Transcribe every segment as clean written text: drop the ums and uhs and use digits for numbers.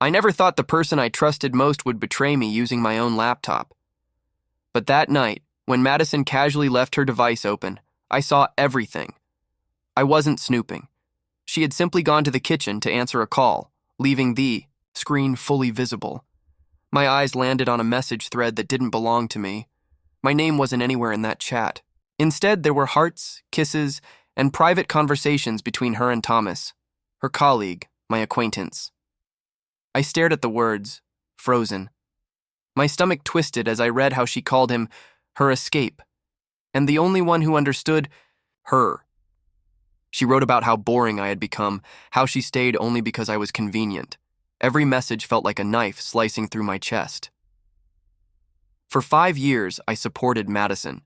I never thought the person I trusted most would betray me using my own laptop. But that night, when Madison casually left her device open, I saw everything. I wasn't snooping. She had simply gone to the kitchen to answer a call, leaving the screen fully visible. My eyes landed on a message thread that didn't belong to me. My name wasn't anywhere in that chat. Instead, there were hearts, kisses, and private conversations between her and Thomas, her colleague, my acquaintance. I stared at the words, frozen. My stomach twisted as I read how she called him her escape, and the only one who understood her. She wrote about how boring I had become, how she stayed only because I was convenient. Every message felt like a knife slicing through my chest. For 5 years, I supported Madison.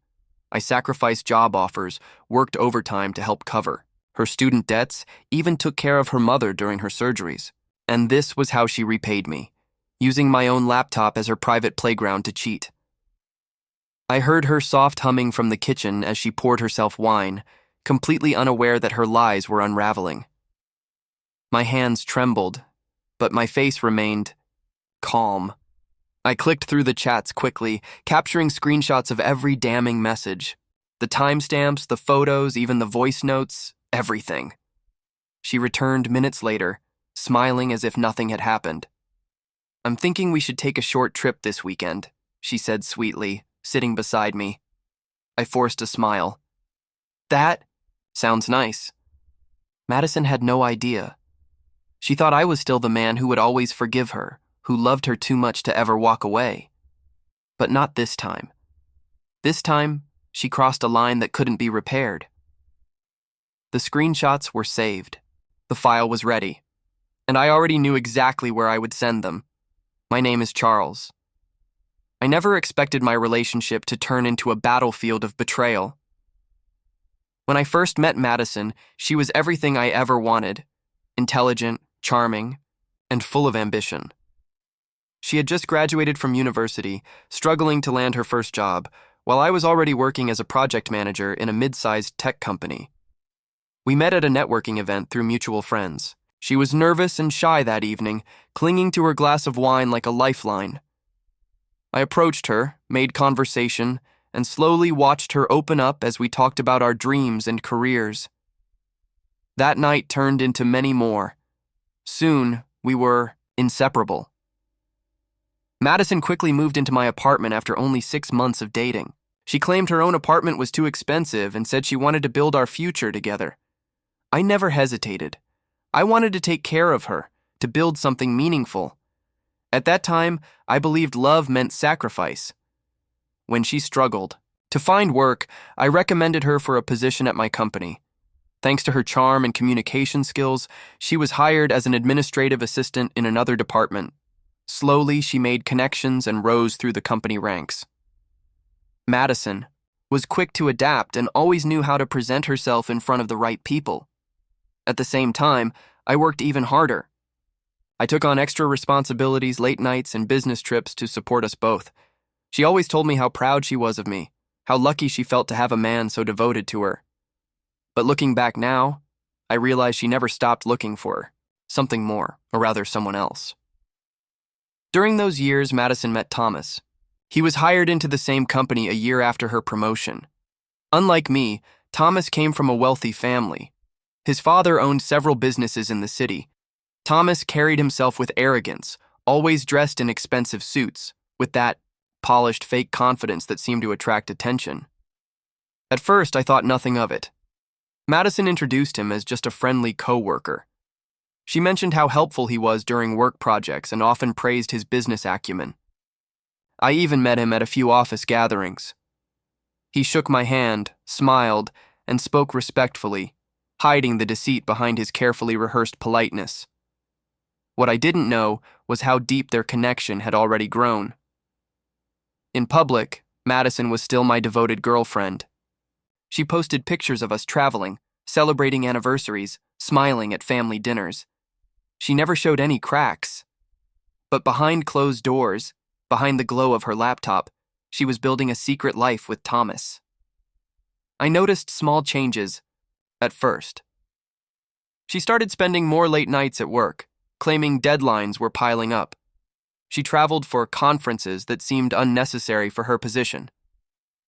I sacrificed job offers, worked overtime to help cover her student debts, even took care of her mother during her surgeries. And this was how she repaid me, using my own laptop as her private playground to cheat. I heard her soft humming from the kitchen as she poured herself wine, completely unaware that her lies were unraveling. My hands trembled, but my face remained calm. I clicked through the chats quickly, capturing screenshots of every damning message. The timestamps, the photos, even the voice notes, everything. She returned minutes later, smiling as if nothing had happened. "I'm thinking we should take a short trip this weekend," she said sweetly, sitting beside me. I forced a smile. "That sounds nice." Madison had no idea. She thought I was still the man who would always forgive her, who loved her too much to ever walk away. But not this time. This time, she crossed a line that couldn't be repaired. The screenshots were saved. The file was ready. And I already knew exactly where I would send them. My name is Charles. I never expected my relationship to turn into a battlefield of betrayal. When I first met Madison, she was everything I ever wanted: intelligent, charming, and full of ambition. She had just graduated from university, struggling to land her first job, while I was already working as a project manager in a mid-sized tech company. We met at a networking event through mutual friends. She was nervous and shy that evening, clinging to her glass of wine like a lifeline. I approached her, made conversation, and slowly watched her open up as we talked about our dreams and careers. That night turned into many more. Soon, we were inseparable. Madison quickly moved into my apartment after only 6 months of dating. She claimed her own apartment was too expensive and said she wanted to build our future together. I never hesitated. I wanted to take care of her, to build something meaningful. At that time, I believed love meant sacrifice. When she struggled to find work, I recommended her for a position at my company. Thanks to her charm and communication skills, she was hired as an administrative assistant in another department. Slowly, she made connections and rose through the company ranks. Madison was quick to adapt and always knew how to present herself in front of the right people. At the same time, I worked even harder. I took on extra responsibilities, late nights, and business trips to support us both. She always told me how proud she was of me, how lucky she felt to have a man so devoted to her. But looking back now, I realize she never stopped looking for something more, or rather someone else. During those years, Madison met Thomas. He was hired into the same company a year after her promotion. Unlike me, Thomas came from a wealthy family. His father owned several businesses in the city. Thomas carried himself with arrogance, always dressed in expensive suits, with that polished fake confidence that seemed to attract attention. At first, I thought nothing of it. Madison introduced him as just a friendly co-worker. She mentioned how helpful he was during work projects and often praised his business acumen. I even met him at a few office gatherings. He shook my hand, smiled, and spoke respectfully, hiding the deceit behind his carefully rehearsed politeness. What I didn't know was how deep their connection had already grown. In public, Madison was still my devoted girlfriend. She posted pictures of us traveling, celebrating anniversaries, smiling at family dinners. She never showed any cracks. But behind closed doors, behind the glow of her laptop, she was building a secret life with Thomas. I noticed small changes at first. She started spending more late nights at work, claiming deadlines were piling up. She traveled for conferences that seemed unnecessary for her position.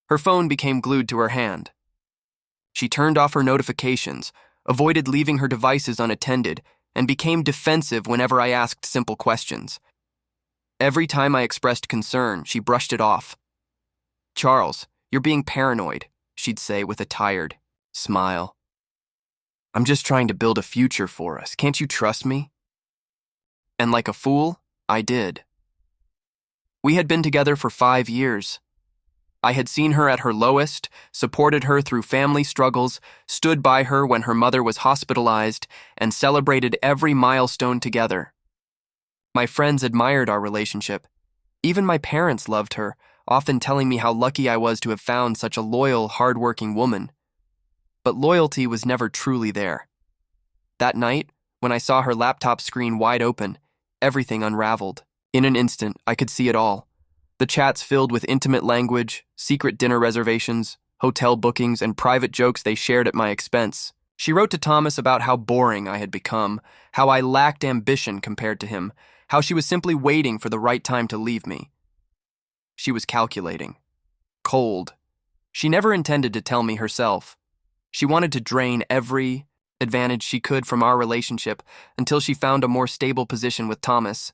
Her phone became glued to her hand. She turned off her notifications, avoided leaving her devices unattended, and became defensive whenever I asked simple questions. Every time I expressed concern, she brushed it off. "Charles, you're being paranoid," she'd say with a tired smile. "I'm just trying to build a future for us. Can't you trust me?" And like a fool, I did. We had been together for 5 years. I had seen her at her lowest, supported her through family struggles, stood by her when her mother was hospitalized, and celebrated every milestone together. My friends admired our relationship. Even my parents loved her, often telling me how lucky I was to have found such a loyal, hardworking woman. But loyalty was never truly there. That night, when I saw her laptop screen wide open, everything unraveled. In an instant, I could see it all. The chats filled with intimate language, secret dinner reservations, hotel bookings, and private jokes they shared at my expense. She wrote to Thomas about how boring I had become, how I lacked ambition compared to him, how she was simply waiting for the right time to leave me. She was calculating. Cold. She never intended to tell me herself. She wanted to drain every advantage she could from our relationship until she found a more stable position with Thomas.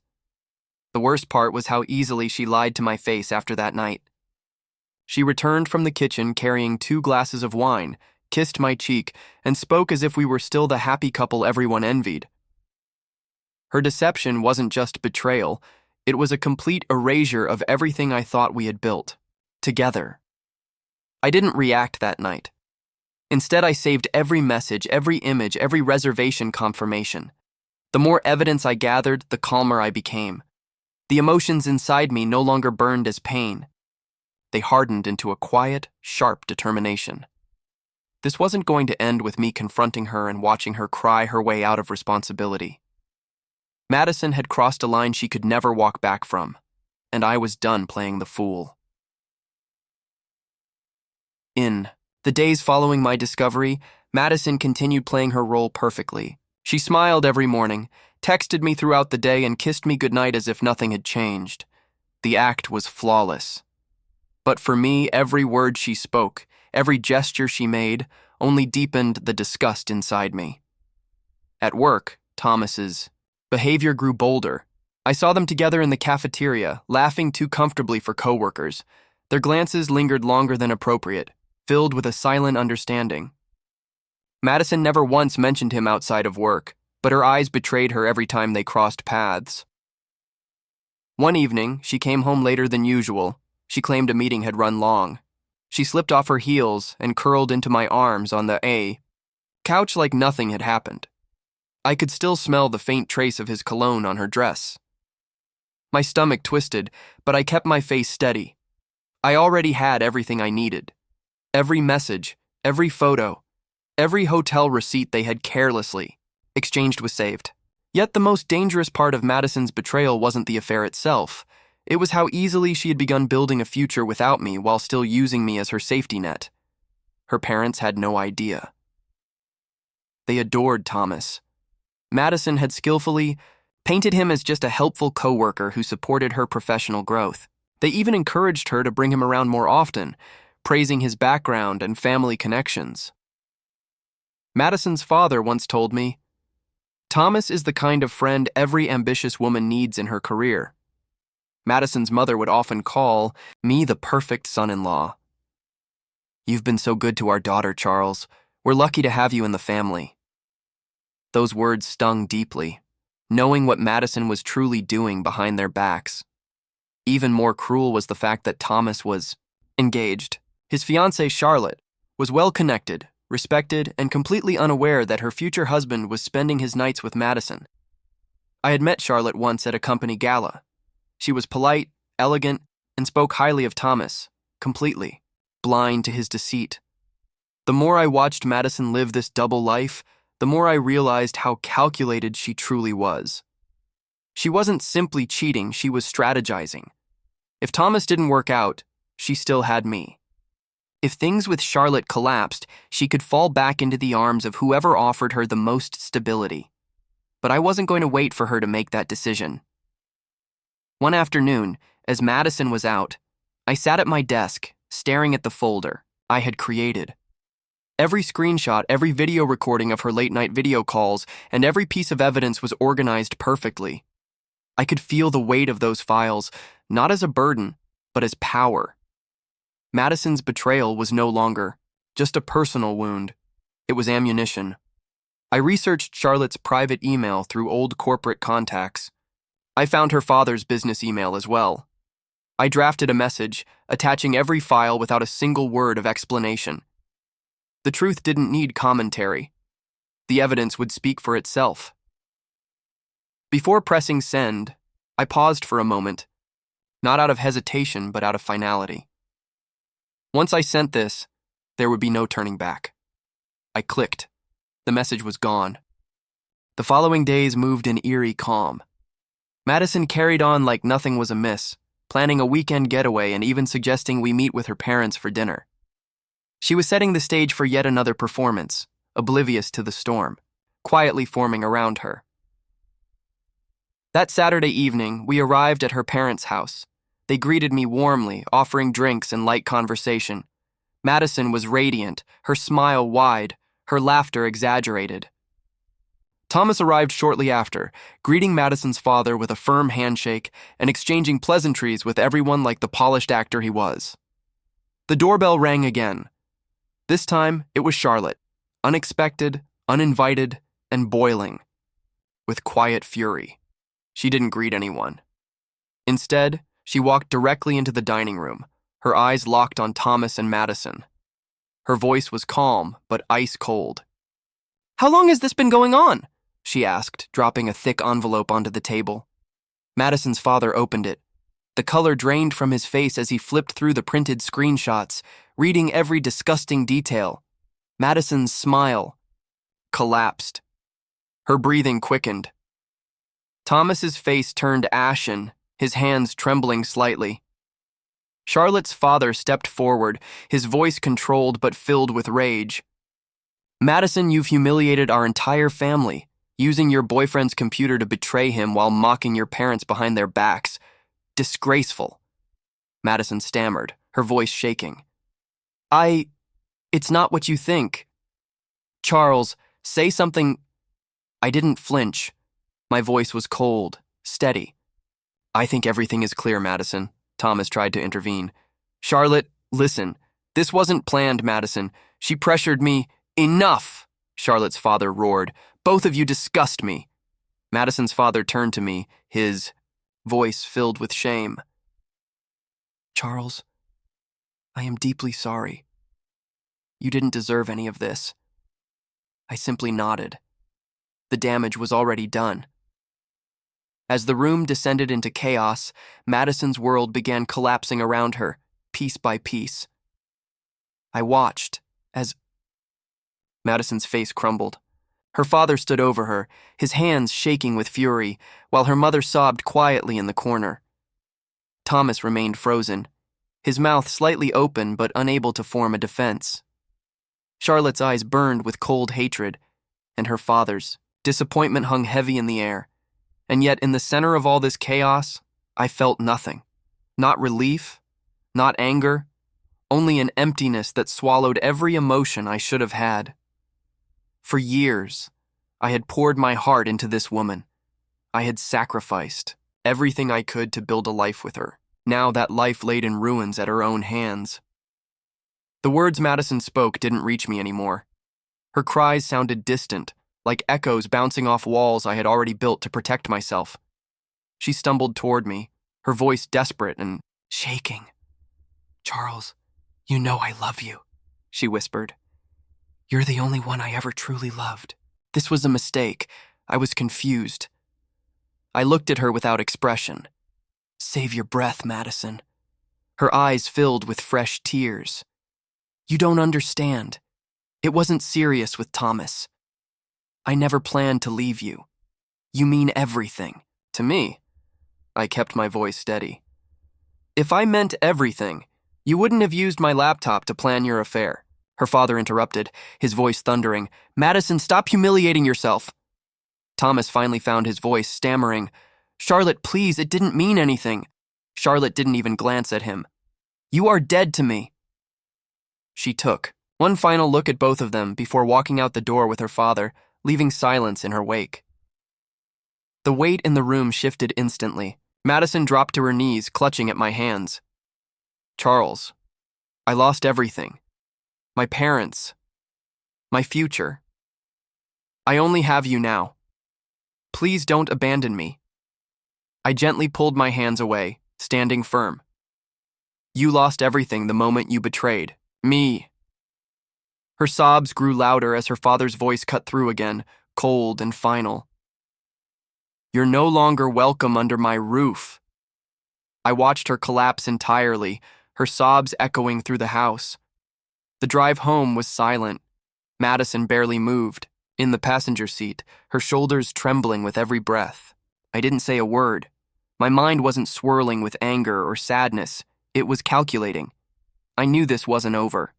The worst part was how easily she lied to my face after that night. She returned from the kitchen carrying 2 glasses of wine, kissed my cheek, and spoke as if we were still the happy couple everyone envied. Her deception wasn't just betrayal, it was a complete erasure of everything I thought we had built together. I didn't react that night. Instead, I saved every message, every image, every reservation confirmation. The more evidence I gathered, the calmer I became. The emotions inside me no longer burned as pain. They hardened into a quiet, sharp determination. This wasn't going to end with me confronting her and watching her cry her way out of responsibility. Madison had crossed a line she could never walk back from, and I was done playing the fool. In the days following my discovery, Madison continued playing her role perfectly. She smiled every morning, texted me throughout the day, and kissed me goodnight as if nothing had changed. The act was flawless. But for me, every word she spoke, every gesture she made, only deepened the disgust inside me. At work, Thomas's behavior grew bolder. I saw them together in the cafeteria, laughing too comfortably for coworkers. Their glances lingered longer than appropriate, filled with a silent understanding. Madison never once mentioned him outside of work, but her eyes betrayed her every time they crossed paths. One evening, she came home later than usual. She claimed a meeting had run long. She slipped off her heels and curled into my arms on the couch like nothing had happened. I could still smell the faint trace of his cologne on her dress. My stomach twisted, but I kept my face steady. I already had everything I needed. Every message, every photo, every hotel receipt they had carelessly exchanged was saved. Yet the most dangerous part of Madison's betrayal wasn't the affair itself. It was how easily she had begun building a future without me while still using me as her safety net. Her parents had no idea. They adored Thomas. Madison had skillfully painted him as just a helpful coworker who supported her professional growth. They even encouraged her to bring him around more often, praising his background and family connections. Madison's father once told me, "Thomas is the kind of friend every ambitious woman needs in her career." Madison's mother would often call me the perfect son-in-law. "You've been so good to our daughter, Charles. We're lucky to have you in the family." Those words stung deeply, knowing what Madison was truly doing behind their backs. Even more cruel was the fact that Thomas was engaged. His fiancée, Charlotte, was well-connected, respected, and completely unaware that her future husband was spending his nights with Madison. I had met Charlotte once at a company gala. She was polite, elegant, and spoke highly of Thomas, completely blind to his deceit. The more I watched Madison live this double life, the more I realized how calculated she truly was. She wasn't simply cheating, she was strategizing. If Thomas didn't work out, she still had me. If things with Charlotte collapsed, she could fall back into the arms of whoever offered her the most stability. but I wasn't going to wait for her to make that decision. One afternoon, as Madison was out, I sat at my desk, staring at the folder I had created. Every screenshot, every video recording of her late-night video calls, and every piece of evidence was organized perfectly. I could feel the weight of those files, not as a burden, but as power. Madison's betrayal was no longer just a personal wound. It was ammunition. I researched Charlotte's private email through old corporate contacts. I found her father's business email as well. I drafted a message, attaching every file without a single word of explanation. The truth didn't need commentary. The evidence would speak for itself. Before pressing send, I paused for a moment, not out of hesitation, but out of finality. Once I sent this, there would be no turning back. I clicked. The message was gone. The following days moved in eerie calm. Madison carried on like nothing was amiss, planning a weekend getaway and even suggesting we meet with her parents for dinner. She was setting the stage for yet another performance, oblivious to the storm, quietly forming around her. That Saturday evening, we arrived at her parents' house. They greeted me warmly, offering drinks and light conversation. Madison was radiant, her smile wide, her laughter exaggerated. Thomas arrived shortly after, greeting Madison's father with a firm handshake and exchanging pleasantries with everyone like the polished actor he was. The doorbell rang again. This time, it was Charlotte, unexpected, uninvited, and boiling, with quiet fury. She didn't greet anyone. Instead, she walked directly into the dining room, her eyes locked on Thomas and Madison. Her voice was calm, but ice cold. "How long has this been going on?" she asked, dropping a thick envelope onto the table. Madison's father opened it. The color drained from his face as he flipped through the printed screenshots, reading every disgusting detail. Madison's smile collapsed. Her breathing quickened. Thomas's face turned ashen, his hands trembling slightly. Charlotte's father stepped forward, his voice controlled but filled with rage. "Madison, you've humiliated our entire family, using your boyfriend's computer to betray him while mocking your parents behind their backs. Disgraceful." Madison stammered, her voice shaking. It's not what you think. Charles, say something." I didn't flinch. My voice was cold, steady. "I think everything is clear, Madison." Thomas tried to intervene. "Charlotte, listen. This wasn't planned, Madison. She pressured me." "Enough!" Charlotte's father roared. "Both of you disgust me." Madison's father turned to me, his voice filled with shame. "Charles, I am deeply sorry. You didn't deserve any of this." I simply nodded. The damage was already done. As the room descended into chaos, Madison's world began collapsing around her, piece by piece. I watched as Madison's face crumbled. Her father stood over her, his hands shaking with fury, while her mother sobbed quietly in the corner. Thomas remained frozen, his mouth slightly open but unable to form a defense. Charlotte's eyes burned with cold hatred, and her father's disappointment hung heavy in the air. And yet, in the center of all this chaos, I felt nothing. Not relief, not anger, only an emptiness that swallowed every emotion I should have had. For years, I had poured my heart into this woman. I had sacrificed everything I could to build a life with her. Now that life laid in ruins at her own hands. The words Madison spoke didn't reach me anymore. Her cries sounded distant, like echoes bouncing off walls I had already built to protect myself. She stumbled toward me, her voice desperate and shaking. "Charles, you know I love you," she whispered. "You're the only one I ever truly loved." This was a mistake. I was confused. I looked at her without expression. "Save your breath, Madison." Her eyes filled with fresh tears. "You don't understand. It wasn't serious with Thomas. I never planned to leave you. You mean everything to me." I kept my voice steady. "If I meant everything, you wouldn't have used my laptop to plan your affair." Her father interrupted, his voice thundering. "Madison, stop humiliating yourself." Thomas finally found his voice, stammering, "Charlotte, please, it didn't mean anything." Charlotte didn't even glance at him. "You are dead to me." She took one final look at both of them before walking out the door with her father, leaving silence in her wake. The weight in the room shifted instantly. Madison dropped to her knees, clutching at my hands. "Charles, I lost everything. My parents. My future. I only have you now. Please don't abandon me." I gently pulled my hands away, standing firm. "You lost everything the moment you betrayed me." Her sobs grew louder as her father's voice cut through again, cold and final. "You're no longer welcome under my roof." I watched her collapse entirely, her sobs echoing through the house. The drive home was silent. Madison barely moved, in the passenger seat, her shoulders trembling with every breath. I didn't say a word. My mind wasn't swirling with anger or sadness. It was calculating. I knew this wasn't over.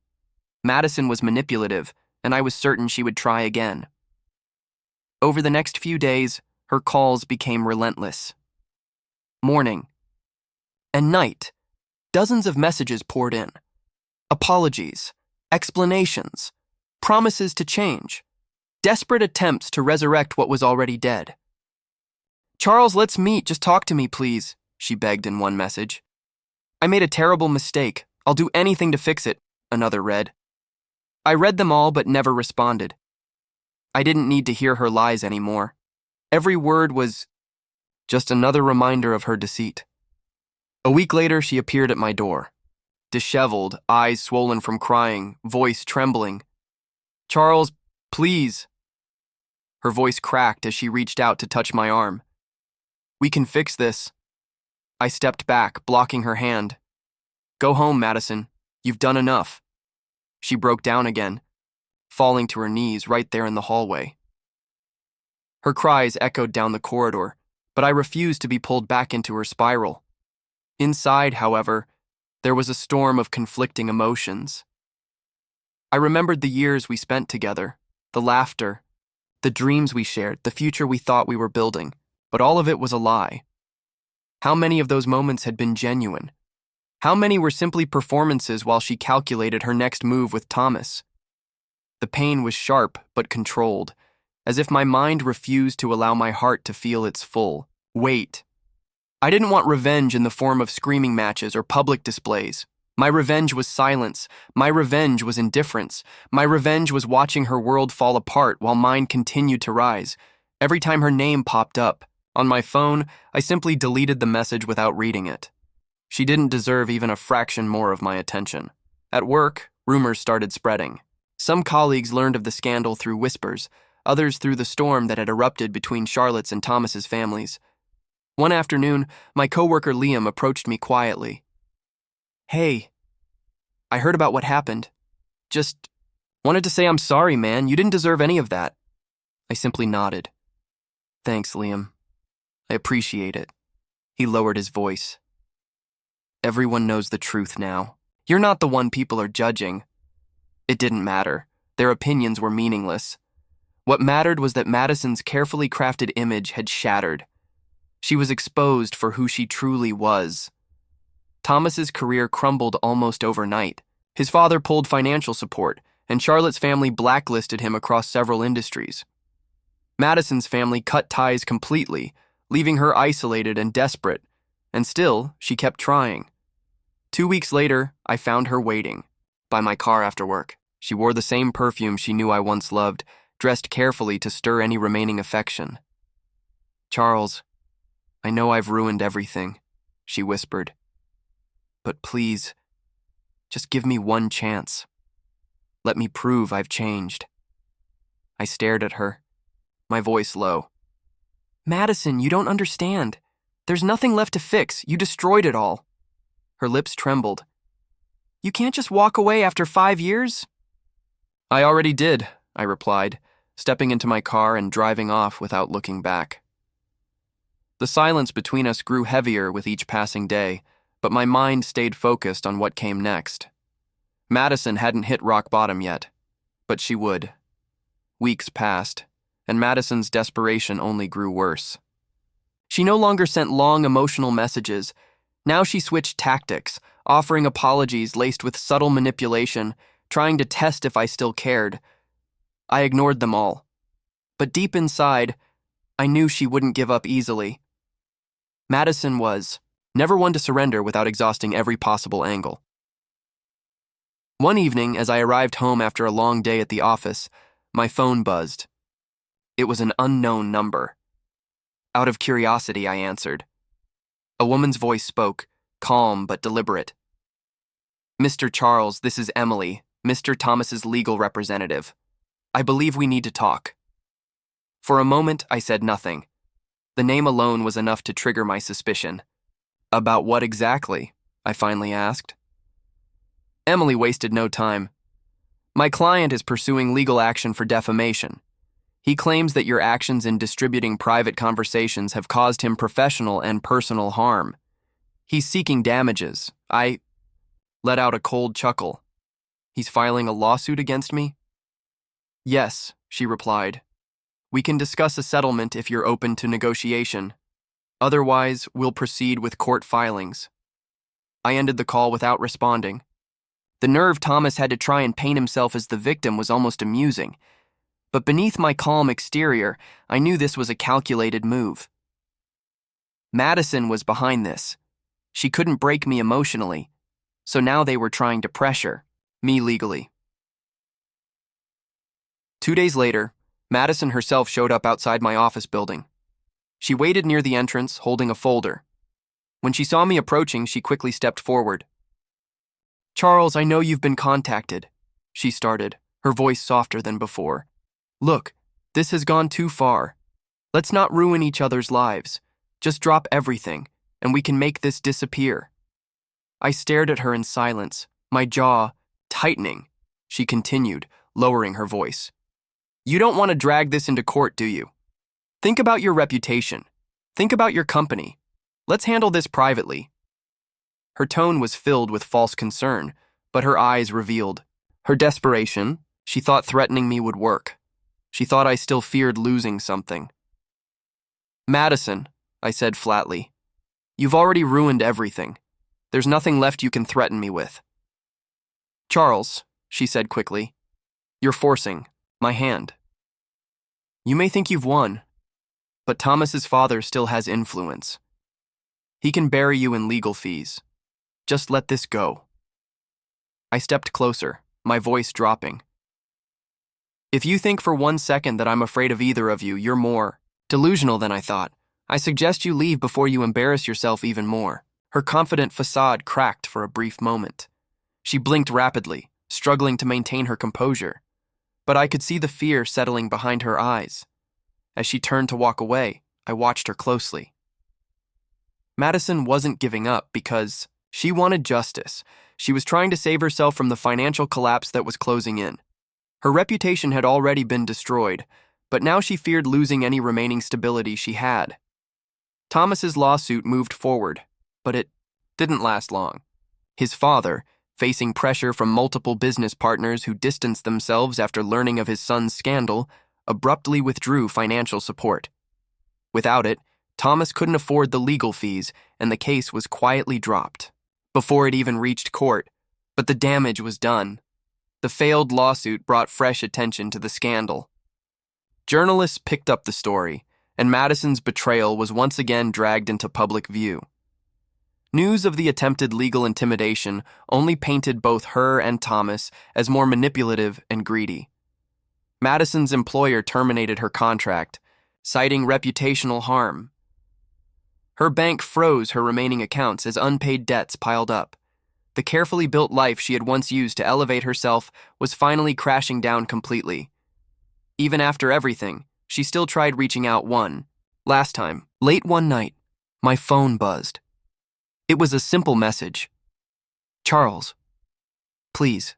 Madison was manipulative, and I was certain she would try again. Over the next few days, her calls became relentless. Morning and night, dozens of messages poured in. Apologies, explanations, promises to change, desperate attempts to resurrect what was already dead. "Charles, let's meet. Just talk to me, please," she begged in one message. "I made a terrible mistake. I'll do anything to fix it," another read. I read them all but never responded. I didn't need to hear her lies anymore. Every word was just another reminder of her deceit. A week later, she appeared at my door. Disheveled, eyes swollen from crying, voice trembling. "Charles, please." Her voice cracked as she reached out to touch my arm. "We can fix this." I stepped back, blocking her hand. "Go home, Madison. You've done enough." She broke down again, falling to her knees right there in the hallway. Her cries echoed down the corridor, but I refused to be pulled back into her spiral. Inside, however, there was a storm of conflicting emotions. I remembered the years we spent together, the laughter, the dreams we shared, the future we thought we were building, but all of it was a lie. How many of those moments had been genuine? How many were simply performances while she calculated her next move with Thomas? The pain was sharp but controlled, as if my mind refused to allow my heart to feel its full weight. I didn't want revenge in the form of screaming matches or public displays. My revenge was silence. My revenge was indifference. My revenge was watching her world fall apart while mine continued to rise. Every time her name popped up on my phone, I simply deleted the message without reading it. She didn't deserve even a fraction more of my attention. At work, rumors started spreading. Some colleagues learned of the scandal through whispers, others through the storm that had erupted between Charlotte's and Thomas's families. One afternoon, my coworker Liam approached me quietly. "Hey, I heard about what happened. Just wanted to say I'm sorry, man. You didn't deserve any of that." I simply nodded. "Thanks, Liam. I appreciate it." He lowered his voice. "Everyone knows the truth now. You're not the one people are judging." It didn't matter. Their opinions were meaningless. What mattered was that Madison's carefully crafted image had shattered. She was exposed for who she truly was. Thomas's career crumbled almost overnight. His father pulled financial support, and Charlotte's family blacklisted him across several industries. Madison's family cut ties completely, leaving her isolated and desperate, and still, she kept trying. 2 weeks later, I found her waiting by my car after work. She wore the same perfume she knew I once loved, dressed carefully to stir any remaining affection. "Charles, I know I've ruined everything," she whispered. "But please, just give me one chance. Let me prove I've changed." I stared at her, my voice low. "Madison, you don't understand. There's nothing left to fix. You destroyed it all." Her lips trembled. "You can't just walk away after 5 years?" "I already did," I replied, stepping into my car and driving off without looking back. The silence between us grew heavier with each passing day, but my mind stayed focused on what came next. Madison hadn't hit rock bottom yet, but she would. Weeks passed, and Madison's desperation only grew worse. She no longer sent long emotional messages. Now she switched tactics, offering apologies laced with subtle manipulation, trying to test if I still cared. I ignored them all. But deep inside, I knew she wouldn't give up easily. Madison was never one to surrender without exhausting every possible angle. One evening, as I arrived home after a long day at the office, my phone buzzed. It was an unknown number. Out of curiosity, I answered. A woman's voice spoke, calm but deliberate. "Mr. Charles, this is Emily, Mr. Thomas's legal representative. I believe we need to talk." For a moment, I said nothing. The name alone was enough to trigger my suspicion. "About what exactly?" I finally asked. Emily wasted no time. "My client is pursuing legal action for defamation. He claims that your actions in distributing private conversations have caused him professional and personal harm. He's seeking damages." I let out a cold chuckle. "He's filing a lawsuit against me?" "Yes," she replied. "We can discuss a settlement if you're open to negotiation. Otherwise, we'll proceed with court filings." I ended the call without responding. The nerve Thomas had to try and paint himself as the victim was almost amusing. But beneath my calm exterior, I knew this was a calculated move. Madison was behind this. She couldn't break me emotionally, so now they were trying to pressure me legally. 2 days later, Madison herself showed up outside my office building. She waited near the entrance, holding a folder. When she saw me approaching, she quickly stepped forward. "Charles, I know you've been contacted," she started, her voice softer than before. "Look, this has gone too far. Let's not ruin each other's lives. Just drop everything, and we can make this disappear." I stared at her in silence, my jaw tightening. She continued, lowering her voice. "You don't want to drag this into court, do you? Think about your reputation. Think about your company. Let's handle this privately." Her tone was filled with false concern, but her eyes revealed her desperation. She thought threatening me would work. She thought I still feared losing something. "Madison," I said flatly, "you've already ruined everything. There's nothing left you can threaten me with." "Charles," she said quickly, "you're forcing my hand. You may think you've won, but Thomas's father still has influence. He can bury you in legal fees. Just let this go." I stepped closer, my voice dropping. "If you think for 1 second that I'm afraid of either of you, you're more delusional than I thought. I suggest you leave before you embarrass yourself even more." Her confident facade cracked for a brief moment. She blinked rapidly, struggling to maintain her composure. But I could see the fear settling behind her eyes. As she turned to walk away, I watched her closely. Madison wasn't giving up because she wanted justice. She was trying to save herself from the financial collapse that was closing in. Her reputation had already been destroyed, but now she feared losing any remaining stability she had. Thomas's lawsuit moved forward, but it didn't last long. His father, facing pressure from multiple business partners who distanced themselves after learning of his son's scandal, abruptly withdrew financial support. Without it, Thomas couldn't afford the legal fees, and the case was quietly dropped before it even reached court. But the damage was done. The failed lawsuit brought fresh attention to the scandal. Journalists picked up the story, and Madison's betrayal was once again dragged into public view. News of the attempted legal intimidation only painted both her and Thomas as more manipulative and greedy. Madison's employer terminated her contract, citing reputational harm. Her bank froze her remaining accounts as unpaid debts piled up. The carefully built life she had once used to elevate herself was finally crashing down completely. Even after everything, she still tried reaching out last time. Late one night, my phone buzzed. It was a simple message. "Charles, please,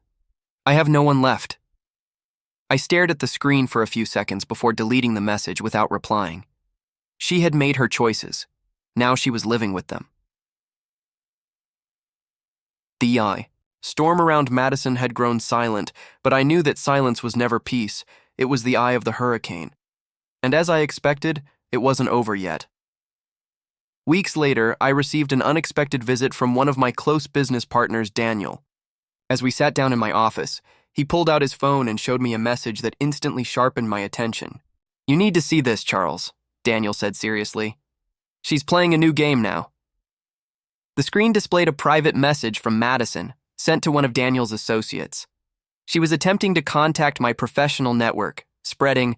I have no one left." I stared at the screen for a few seconds before deleting the message without replying. She had made her choices. Now she was living with them. The storm around Madison had grown silent, but I knew that silence was never peace. It was the eye of the hurricane. And as I expected, it wasn't over yet. Weeks later, I received an unexpected visit from one of my close business partners, Daniel. As we sat down in my office, he pulled out his phone and showed me a message that instantly sharpened my attention. "You need to see this, Charles," Daniel said seriously. "She's playing a new game now." The screen displayed a private message from Madison, sent to one of Daniel's associates. She was attempting to contact my professional network, spreading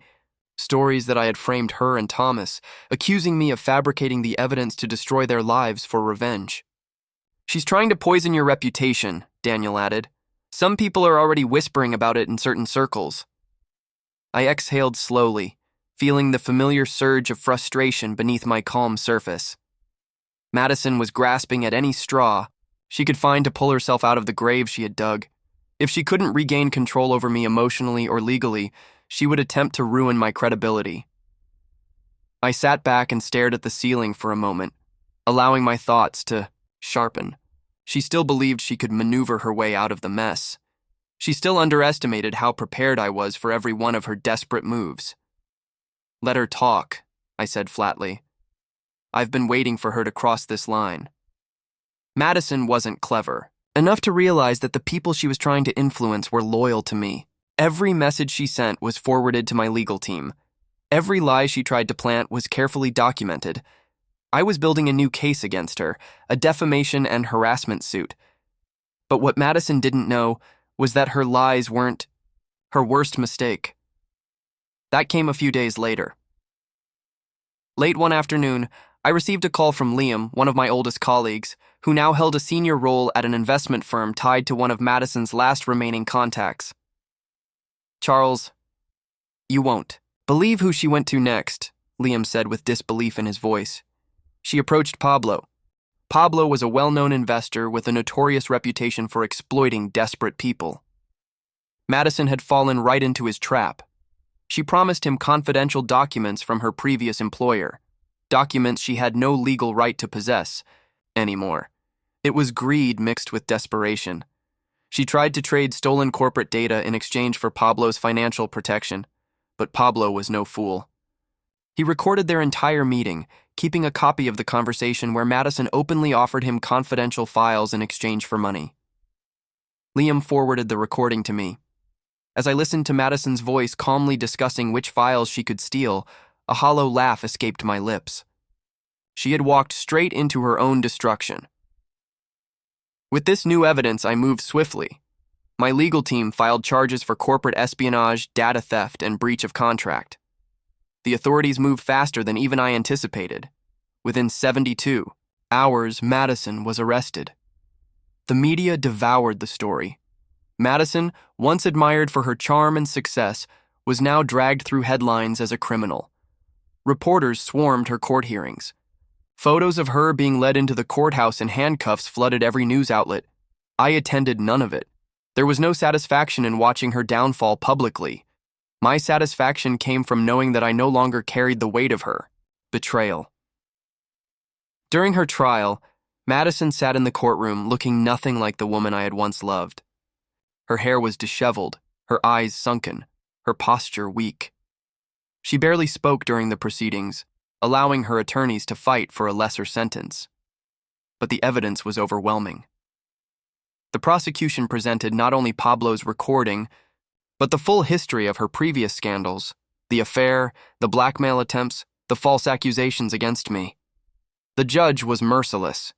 stories that I had framed her and Thomas, accusing me of fabricating the evidence to destroy their lives for revenge. "She's trying to poison your reputation," Daniel added. "Some people are already whispering about it in certain circles." I exhaled slowly, feeling the familiar surge of frustration beneath my calm surface. Madison was grasping at any straw she could find to pull herself out of the grave she had dug. If she couldn't regain control over me emotionally or legally, she would attempt to ruin my credibility. I sat back and stared at the ceiling for a moment, allowing my thoughts to sharpen. She still believed she could maneuver her way out of the mess. She still underestimated how prepared I was for every one of her desperate moves. "Let her talk," I said flatly. "I've been waiting for her to cross this line." Madison wasn't clever enough to realize that the people she was trying to influence were loyal to me. Every message she sent was forwarded to my legal team. Every lie she tried to plant was carefully documented. I was building a new case against her, a defamation and harassment suit. But what Madison didn't know was that her lies weren't her worst mistake. That came a few days later. Late one afternoon, I received a call from Liam, one of my oldest colleagues, who now held a senior role at an investment firm tied to one of Madison's last remaining contacts. "Charles, you won't believe who she went to next," Liam said with disbelief in his voice. She approached Pablo. Pablo was a well-known investor with a notorious reputation for exploiting desperate people. Madison had fallen right into his trap. She promised him confidential documents from her previous employer, documents she had no legal right to possess anymore. It was greed mixed with desperation. She tried to trade stolen corporate data in exchange for Pablo's financial protection, but Pablo was no fool. He recorded their entire meeting, keeping a copy of the conversation where Madison openly offered him confidential files in exchange for money. Liam forwarded the recording to me. As I listened to Madison's voice calmly discussing which files she could steal, a hollow laugh escaped my lips. She had walked straight into her own destruction. With this new evidence, I moved swiftly. My legal team filed charges for corporate espionage, data theft, and breach of contract. The authorities moved faster than even I anticipated. Within 72 hours, Madison was arrested. The media devoured the story. Madison, once admired for her charm and success, was now dragged through headlines as a criminal. Reporters swarmed her court hearings. Photos of her being led into the courthouse in handcuffs flooded every news outlet. I attended none of it. There was no satisfaction in watching her downfall publicly. My satisfaction came from knowing that I no longer carried the weight of her betrayal. During her trial, Madison sat in the courtroom looking nothing like the woman I had once loved. Her hair was disheveled, her eyes sunken, her posture weak. She barely spoke during the proceedings, allowing her attorneys to fight for a lesser sentence. But the evidence was overwhelming. The prosecution presented not only Pablo's recording, but the full history of her previous scandals, the affair, the blackmail attempts, the false accusations against me. The judge was merciless.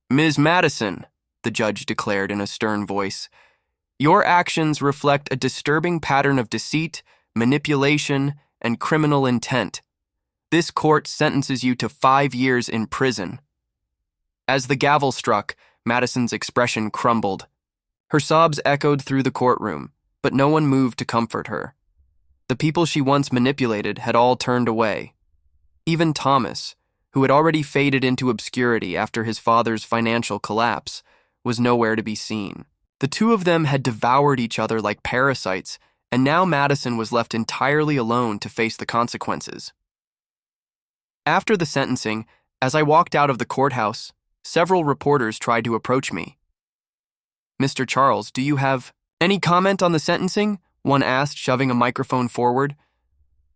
"Ms. Madison," the judge declared in a stern voice, "your actions reflect a disturbing pattern of deceit, manipulation, and criminal intent. This court sentences you to 5 years in prison." As the gavel struck, Madison's expression crumbled. Her sobs echoed through the courtroom, but no one moved to comfort her. The people she once manipulated had all turned away. Even Thomas, who had already faded into obscurity after his father's financial collapse, was nowhere to be seen. The two of them had devoured each other like parasites, and now Madison was left entirely alone to face the consequences. After the sentencing, as I walked out of the courthouse, several reporters tried to approach me. "Mr. Charles, do you have any comment on the sentencing?" one asked, shoving a microphone forward.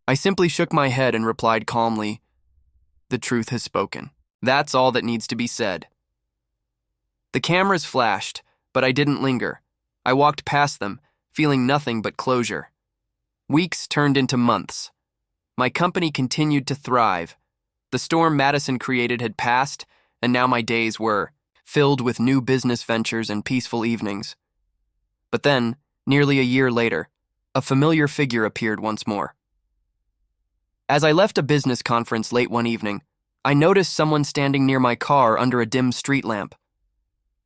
I simply shook my head and replied calmly, "The truth has spoken. That's all that needs to be said." The cameras flashed, but I didn't linger. I walked past them, feeling nothing but closure. Weeks turned into months. My company continued to thrive. The storm Madison created had passed, and now my days were filled with new business ventures and peaceful evenings. But then, nearly a year later, a familiar figure appeared once more. As I left a business conference late one evening, I noticed someone standing near my car under a dim street lamp.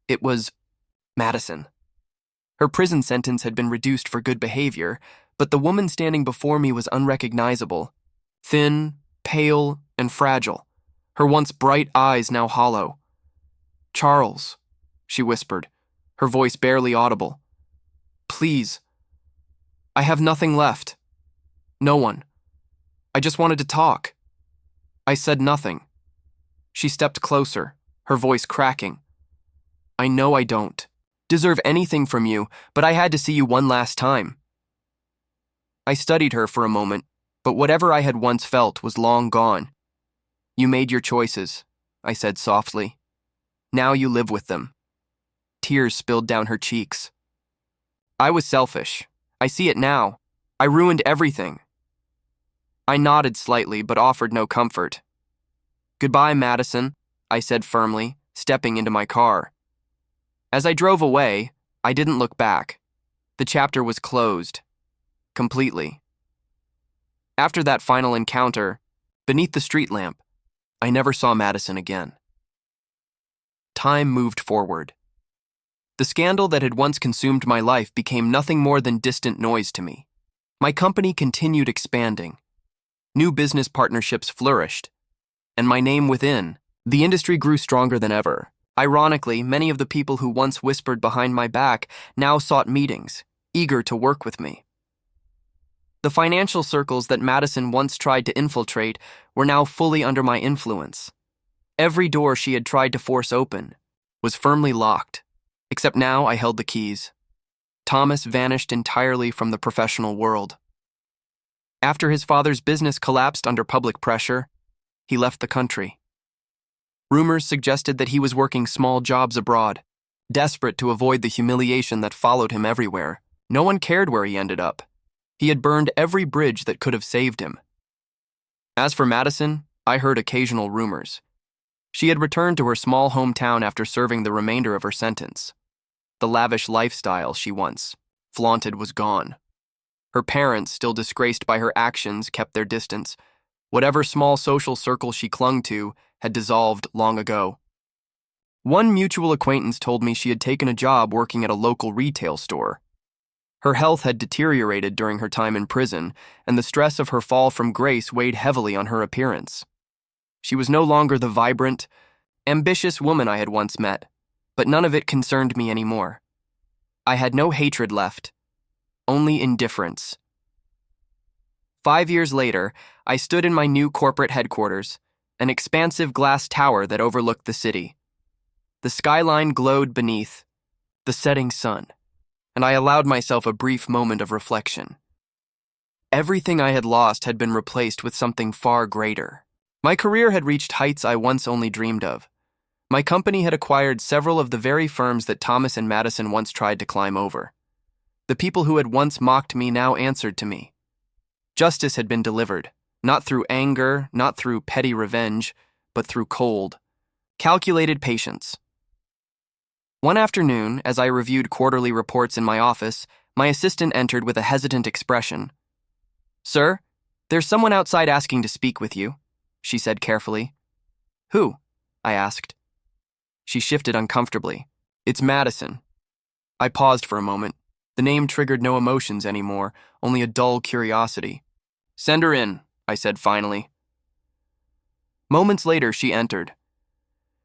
It was Madison. Her prison sentence had been reduced for good behavior, but the woman standing before me was unrecognizable. Thin, pale, and fragile, her once bright eyes now hollow. "Charles," she whispered, her voice barely audible. "Please. I have nothing left. No one. I just wanted to talk." I said nothing. She stepped closer, her voice cracking. "I know I don't deserve anything from you, but I had to see you one last time." I studied her for a moment, but whatever I had once felt was long gone. "You made your choices," I said softly. "Now you live with them." Tears spilled down her cheeks. "I was selfish. I see it now. I ruined everything." I nodded slightly but offered no comfort. "Goodbye, Madison," I said firmly, stepping into my car. As I drove away, I didn't look back. The chapter was closed. Completely. After that final encounter, beneath the street lamp, I never saw Madison again. Time moved forward. The scandal that had once consumed my life became nothing more than distant noise to me. My company continued expanding. New business partnerships flourished, and my name within. The industry grew stronger than ever. Ironically, many of the people who once whispered behind my back now sought meetings, eager to work with me. The financial circles that Madison once tried to infiltrate were now fully under my influence. Every door she had tried to force open was firmly locked, except now I held the keys. Thomas vanished entirely from the professional world. After his father's business collapsed under public pressure, he left the country. Rumors suggested that he was working small jobs abroad, desperate to avoid the humiliation that followed him everywhere. No one cared where he ended up. He had burned every bridge that could have saved him. As for Madison, I heard occasional rumors. She had returned to her small hometown after serving the remainder of her sentence. The lavish lifestyle she once flaunted was gone. Her parents, still disgraced by her actions, kept their distance. Whatever small social circle she clung to had dissolved long ago. One mutual acquaintance told me she had taken a job working at a local retail store. Her health had deteriorated during her time in prison, and the stress of her fall from grace weighed heavily on her appearance. She was no longer the vibrant, ambitious woman I had once met, but none of it concerned me anymore. I had no hatred left, only indifference. 5 years later, I stood in my new corporate headquarters, an expansive glass tower that overlooked the city. The skyline glowed beneath the setting sun, and I allowed myself a brief moment of reflection. Everything I had lost had been replaced with something far greater. My career had reached heights I once only dreamed of. My company had acquired several of the very firms that Thomas and Madison once tried to climb over. The people who had once mocked me now answered to me. Justice had been delivered, not through anger, not through petty revenge, but through cold, calculated patience. One afternoon, as I reviewed quarterly reports in my office, my assistant entered with a hesitant expression. "Sir, there's someone outside asking to speak with you," she said carefully. "Who?" I asked. She shifted uncomfortably. "It's Madison." I paused for a moment. The name triggered no emotions anymore, only a dull curiosity. "Send her in," I said finally. Moments later, she entered.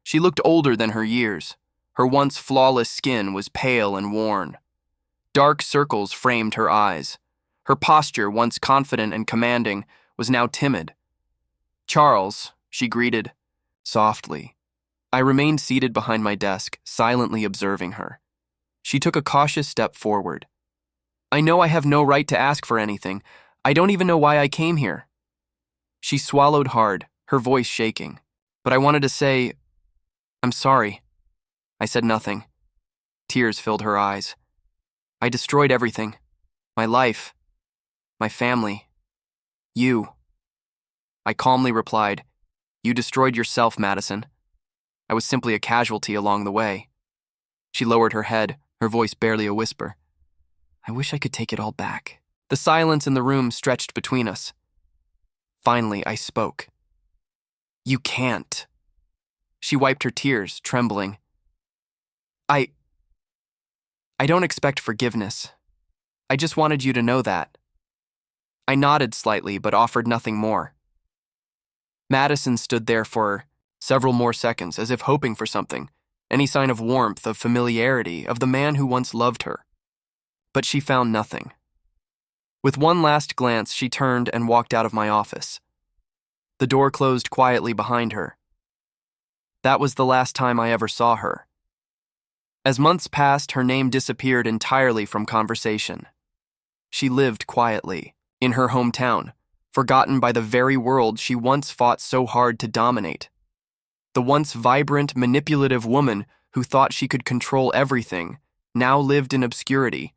She looked older than her years. Her once flawless skin was pale and worn. Dark circles framed her eyes. Her posture, once confident and commanding, was now timid. "Charles," she greeted, softly. I remained seated behind my desk, silently observing her. She took a cautious step forward. "I know I have no right to ask for anything. I don't even know why I came here. She swallowed hard, her voice shaking. But I wanted to say, I'm sorry. I said nothing. Tears filled her eyes. I destroyed everything. My life. My family. You. I calmly replied, You destroyed yourself, Madison. I was simply a casualty along the way. She lowered her head, her voice barely a whisper. I wish I could take it all back. The silence in the room stretched between us. Finally, I spoke. You can't. She wiped her tears, trembling. I don't expect forgiveness. I just wanted you to know that. I nodded slightly, but offered nothing more. Madison stood there for several more seconds, as if hoping for something, any sign of warmth, of familiarity, of the man who once loved her. But she found nothing. With one last glance, she turned and walked out of my office. The door closed quietly behind her. That was the last time I ever saw her. As months passed, her name disappeared entirely from conversation. She lived quietly, in her hometown, forgotten by the very world she once fought so hard to dominate. The once vibrant, manipulative woman who thought she could control everything now lived in obscurity,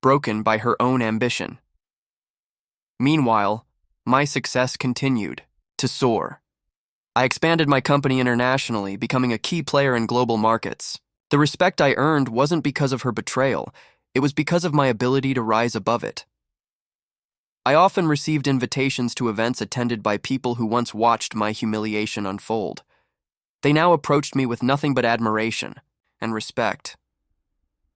broken by her own ambition. Meanwhile, my success continued to soar. I expanded my company internationally, becoming a key player in global markets. The respect I earned wasn't because of her betrayal, it was because of my ability to rise above it. I often received invitations to events attended by people who once watched my humiliation unfold. They now approached me with nothing but admiration and respect.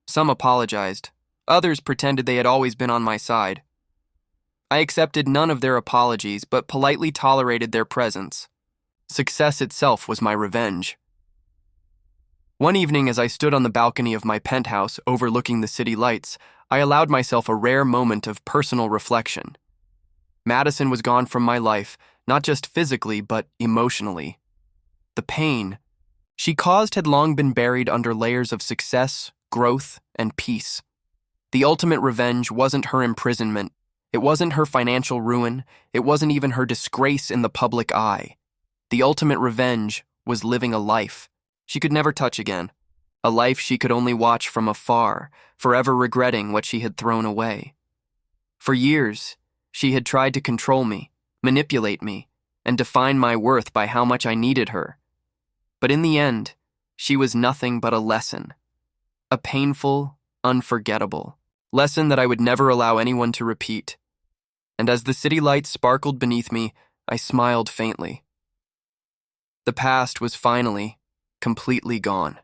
Some apologized, others pretended they had always been on my side. I accepted none of their apologies, but politely tolerated their presence. Success itself was my revenge. One evening, as I stood on the balcony of my penthouse overlooking the city lights, I allowed myself a rare moment of personal reflection. Madison was gone from my life, not just physically, but emotionally. The pain she caused had long been buried under layers of success, growth, and peace. The ultimate revenge wasn't her imprisonment. It wasn't her financial ruin. It wasn't even her disgrace in the public eye. The ultimate revenge was living a life she could never touch again, a life she could only watch from afar, forever regretting what she had thrown away. For years, she had tried to control me, manipulate me, and define my worth by how much I needed her. But in the end, she was nothing but a lesson. A painful, unforgettable lesson that I would never allow anyone to repeat. And as the city lights sparkled beneath me, I smiled faintly. The past was finally completely gone.